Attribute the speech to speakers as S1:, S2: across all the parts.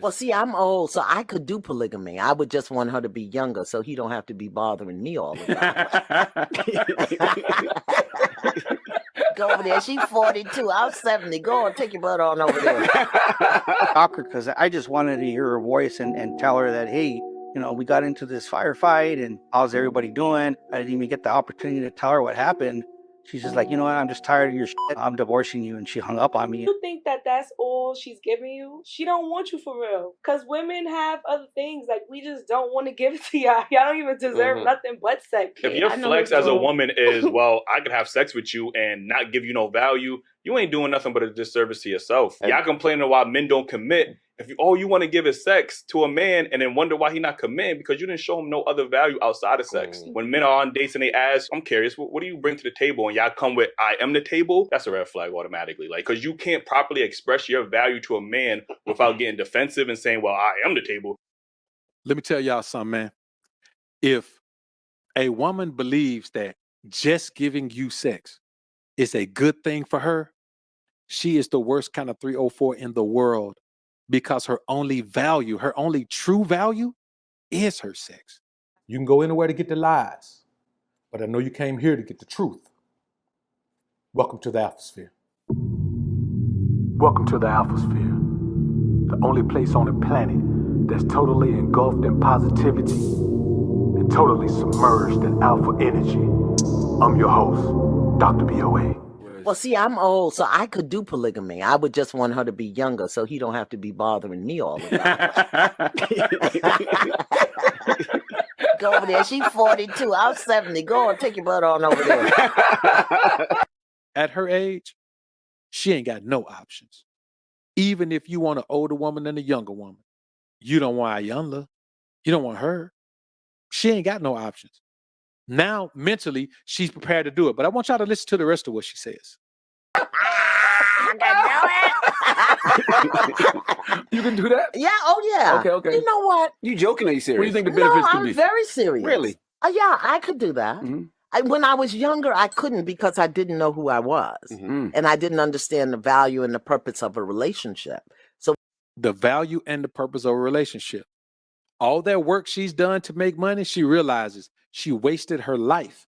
S1: Well, see, I'm old, so I could do polygamy. I would just want her to be younger so he don't have to be bothering me all the time. Go over there. She's 42. I'm 70. Go on, take your butt on over there.
S2: Shocker, because I just wanted to hear her voice and tell her that, hey, we got into this firefight and how's everybody doing? I didn't even get the opportunity to tell her what happened. She's just like, you know what, I'm just tired of your shit. I'm divorcing you. And she hung up on me.
S3: You think that that's all she's giving you? She don't want you for real. Because women have other things. Like, we just don't want to give it to y'all. Y'all don't even deserve nothing but sex.
S4: If your flex as a woman is, well, I could have sex with you and not give you no value, you ain't doing nothing but a disservice to yourself. Y'all complaining why men don't commit. If all you want to give is sex to a man and then wonder why he not committing because you didn't show him no other value outside of sex. When men are on dates and they ask, I'm curious, what do you bring to the table? And y'all come with, I am the table. That's a red flag automatically. Like, because you can't properly express your value to a man without getting defensive and saying, well, I am the table.
S5: Let me tell y'all something, man. If a woman believes that just giving you sex is a good thing for her, she is the worst kind of 304 in the world because her only value, her only true value is her sex.
S6: You can go anywhere to get the lies, but I know you came here to get the truth. Welcome to the Alphasphere. Welcome to the Alphasphere, the only place on the planet that's totally engulfed in positivity and totally submerged in alpha energy. I'm your host, Dr. BOA.
S1: Well, see, I'm old, so I could do polygamy. I would just want her to be younger so he don't have to be bothering me all the time. Go over there. She's 42. I'm 70. Go on, take your butt on over there.
S5: At her age, she ain't got no options. Even if you want an older woman and a younger woman, you don't want Iyanla. You don't want her. She ain't got no options. Now, mentally, she's prepared to do it. But I want y'all to listen to the rest of what she says.
S6: You can do that?
S1: Yeah, oh yeah.
S6: Okay.
S1: You know what?
S7: You joking or you serious?
S6: What do you think the benefits could be?
S1: I'm very serious.
S7: Really?
S1: Yeah, I could do that. When I was younger, I couldn't because I didn't know who I was. And I didn't understand the value and the purpose of a relationship. So
S5: the value and the purpose of a relationship. All that work she's done to make money, she realizes she wasted her life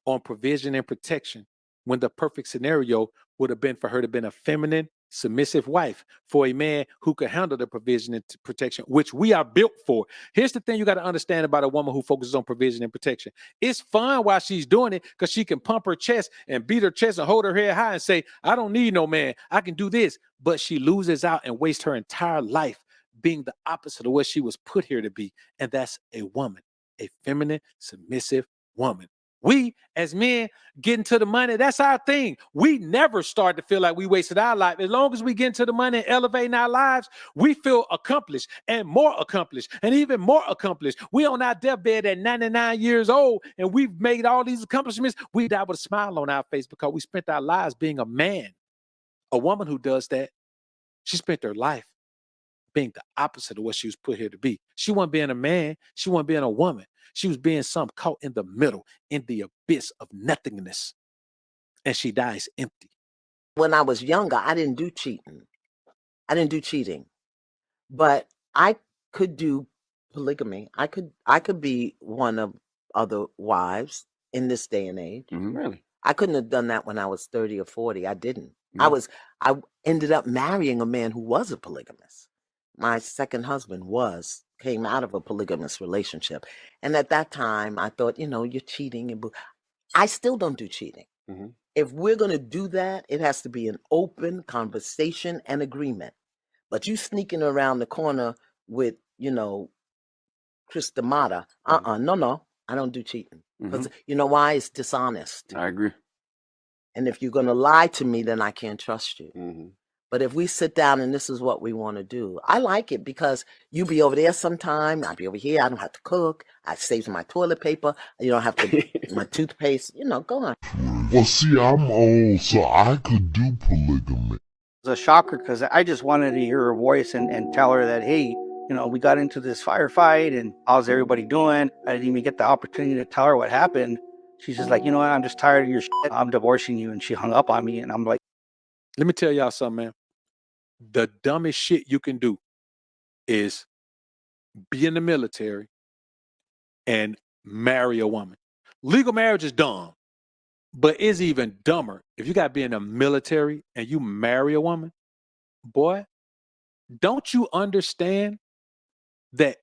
S5: on provision and protection when the perfect scenario would have been for her to be a feminine, submissive wife for a man who could handle the provision and protection, which we are built for. Here's the thing you got to understand about a woman who focuses on provision and protection. It's fun while she's doing it because she can pump her chest and beat her chest and hold her head high and say, I don't need no man. I can do this. But she loses out and wastes her entire life being the opposite of what she was put here to be. And that's a woman, a feminine, submissive woman. We, as men, get into the money. That's our thing. We never start to feel like we wasted our life. As long as we get into the money and elevating our lives, we feel accomplished and even more accomplished. We on our deathbed at 99 years old, and we've made all these accomplishments. We die with a smile on our face because we spent our lives being a man. A woman who does that, she spent her life being the opposite of what she was put here to be. She wasn't being a man. She wasn't being a woman. She was being something caught in the middle, in the abyss of nothingness. And she dies empty.
S1: When I was younger, I didn't do cheating. I didn't do cheating. But I could do polygamy. I could be one of other wives in this day and age.
S7: Really?
S1: I couldn't have done that when I was 30 or 40. I didn't. I ended up marrying a man who was a polygamist. My second husband came out of a polygamous relationship. And at that time, I thought, you're cheating. I still don't do cheating. If we're going to do that, it has to be an open conversation and agreement. But you sneaking around the corner with, Chris D'Amata, no, I don't do cheating. Because you know why? It's dishonest.
S7: I agree.
S1: And if you're going to lie to me, then I can't trust you. But if we sit down and this is what we want to do, I like it because you be over there sometime, I'll be over here, I don't have to cook, I save my toilet paper, you don't have to, my toothpaste, go on.
S8: Well, see, I'm old, so I could do polygamy.
S2: It was a shocker because I just wanted to hear her voice and tell her that, hey, we got into this firefight and how's everybody doing? I didn't even get the opportunity to tell her what happened. She's just like, you know what, I'm just tired of your shit. I'm divorcing you. And she hung up on me. And I'm like,
S5: let me tell y'all something, man. The dumbest shit you can do is be in the military and marry a woman. Legal marriage is dumb, but it's even dumber if you got to be in the military and you marry a woman. Boy, don't you understand that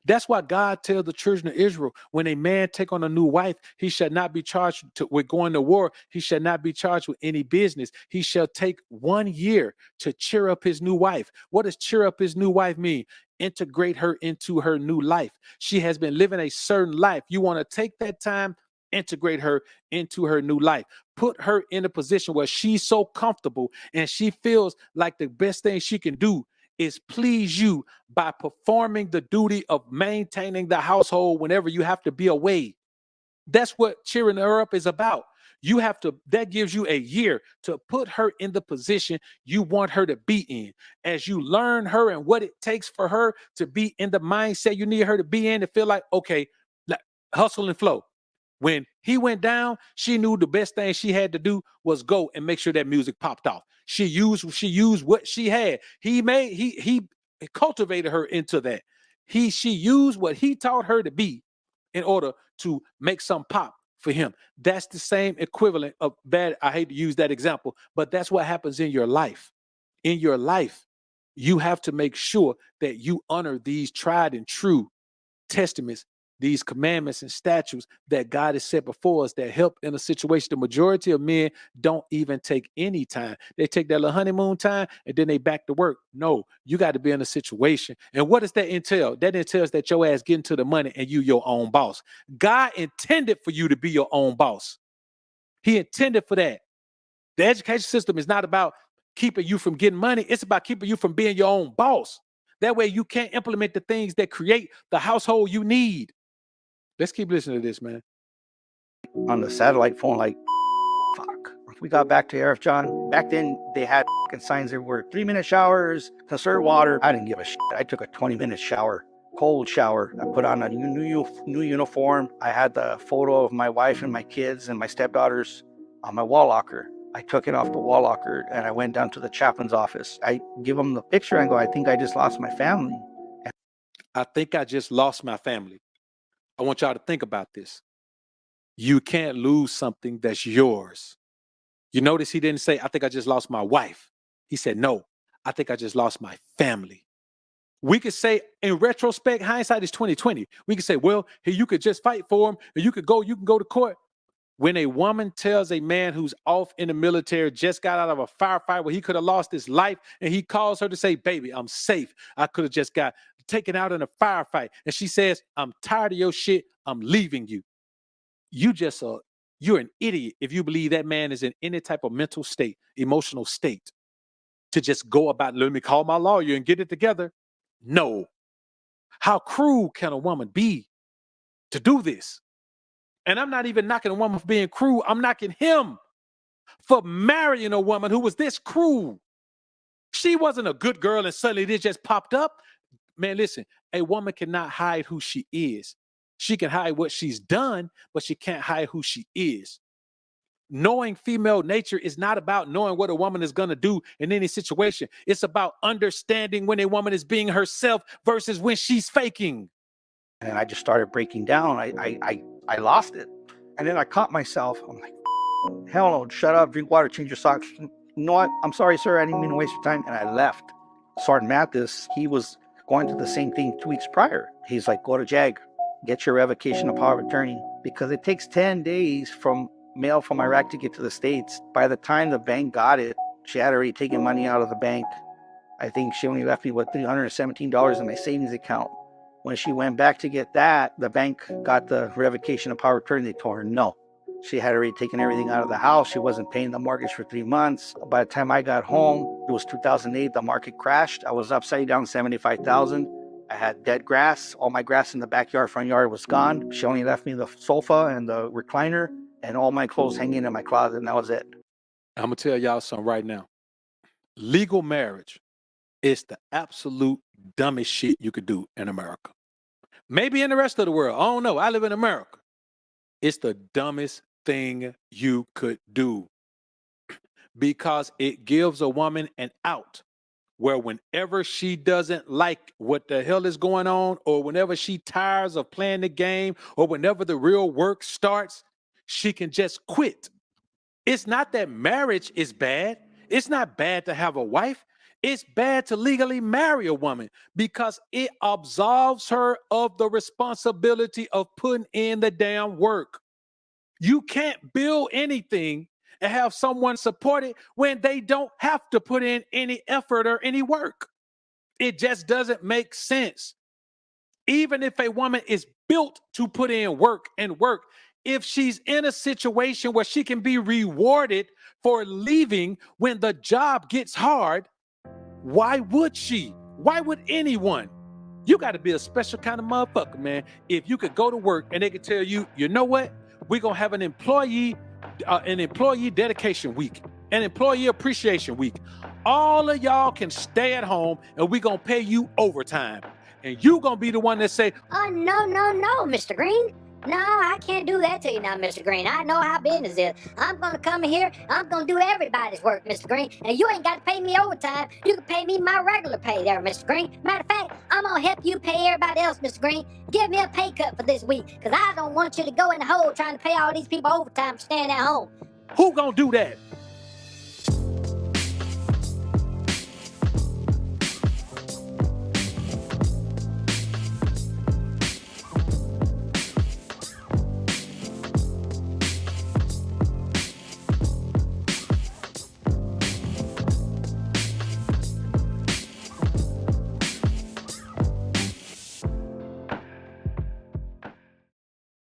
S5: that's why God tells the children of Israel, when a man take on a new wife, he shall not be charged with going to war. He shall not be charged with any business. He shall take 1 year to cheer up his new wife. What does cheer up his new wife mean? Integrate her into her new life. She has been living a certain life. You want to take that time, integrate her into her new life. Put her in a position where she's so comfortable and she feels like the best thing she can do is please you by performing the duty of maintaining the household whenever you have to be away. That's what cheering her up is about. That gives you a year to put her in the position you want her to be in. As you learn her and what it takes for her to be in the mindset you need her to be in, to feel like, okay, hustle and flow. When he went down, she knew the best thing she had to do was go and make sure that music popped off. She used what she had. He cultivated her into that. She used what he taught her to be in order to make some pop for him. That's the same equivalent of bad. I hate to use that example, but that's what happens in your life. In your life, you have to make sure that you honor these tried and true testaments, these commandments and statutes that God has set before us that help in a situation. The majority of men don't even take any time. They take that little honeymoon time and then they back to work. No, you got to be in a situation. And what does that entail? That entails that your ass getting to the money and you your own boss. God intended for you to be your own boss. He intended for that. The education system is not about keeping you from getting money. It's about keeping you from being your own boss. That way you can't implement the things that create the household you need. Let's keep listening to this, man.
S2: On the satellite phone, like, fuck. We got back to Arif John. Back then, they had signs everywhere. 3-minute showers, conserve water. I didn't give a shit. I took a 20-minute shower, cold shower. I put on a new uniform. I had the photo of my wife and my kids and my stepdaughters on my wall locker. I took it off the wall locker and I went down to the chaplain's office. I give him the picture and go, I think I just lost my family.
S5: I think I just lost my family. I want y'all to think about this. You can't lose something that's yours. You notice he didn't say, I think I just lost my wife. He said, no, I think I just lost my family. We could say, in retrospect, hindsight is 2020. We could say, well, hey, you could just fight for him, and you can go to court. When a woman tells a man who's off in the military, just got out of a firefight where he could have lost his life, and he calls her to say, baby, I'm safe. I could have just got taken out in a firefight. And she says, I'm tired of your shit. I'm leaving you. You're an idiot if you believe that man is in any type of mental state, emotional state, to just go about, let me call my lawyer and get it together. No. How cruel can a woman be to do this? And I'm not even knocking a woman for being cruel. I'm knocking him for marrying a woman who was this cruel. She wasn't a good girl and suddenly this just popped up. Man, listen, a woman cannot hide who she is. She can hide what she's done, but she can't hide who she is. Knowing female nature is not about knowing what a woman is going to do in any situation. It's about understanding when a woman is being herself versus when she's faking.
S2: And I just started breaking down. I lost it. And then I caught myself. I'm like, hell no, shut up, drink water, change your socks. You know what? I'm sorry, sir. I didn't mean to waste your time. And I left. Sergeant Mathis, he was going to the same thing 2 weeks prior. He's like, go to JAG, get your revocation of power of attorney, because it takes 10 days from mail from Iraq to get to the States. By the time the bank got it, she had already taken money out of the bank. I think she only left me with $317 in my savings account. When she went back to get that, the bank got the revocation of power of attorney. They told her no. She had already taken everything out of the house. She wasn't paying the mortgage for 3 months. By the time I got home, it was 2008. The market crashed. I was upside down, 75,000. I had dead grass. All my grass in the backyard, front yard was gone. She only left me the sofa and the recliner and all my clothes hanging in my closet, and that was it.
S5: I'm going to tell y'all something right now. Legal marriage is the absolute dumbest shit you could do in America. Maybe in the rest of the world. I don't know. I live in America. It's the dumbest thing you could do because it gives a woman an out where whenever she doesn't like what the hell is going on, or whenever she tires of playing the game, or whenever the real work starts, she can just quit. It's not that marriage is bad. It's not bad to have a wife. It's bad to legally marry a woman because it absolves her of the responsibility of putting in the damn work. You can't build anything and have someone support it when they don't have to put in any effort or any work. It just doesn't make sense. Even if a woman is built to put in work and work, if she's in a situation where she can be rewarded for leaving when the job gets hard, why would she? Why would anyone? You got to be a special kind of motherfucker, man. If you could go to work and they could tell you, you know what? We're going to have an employee dedication week, an employee appreciation week. All of y'all can stay at home and we're going to pay you overtime. And you going to be the one that say,
S7: oh, no, Mr. Green. No, I can't do that to you now, Mr. Green. I know how business is. I'm going to come here. I'm going to do everybody's work, Mr. Green. And you ain't got to pay me overtime. You can pay me my regular pay there, Mr. Green. Matter of fact, I'm going to help you pay everybody else, Mr. Green. Give me a pay cut for this week, because I don't want you to go in the hole trying to pay all these people overtime for staying at home.
S5: Who going to do that?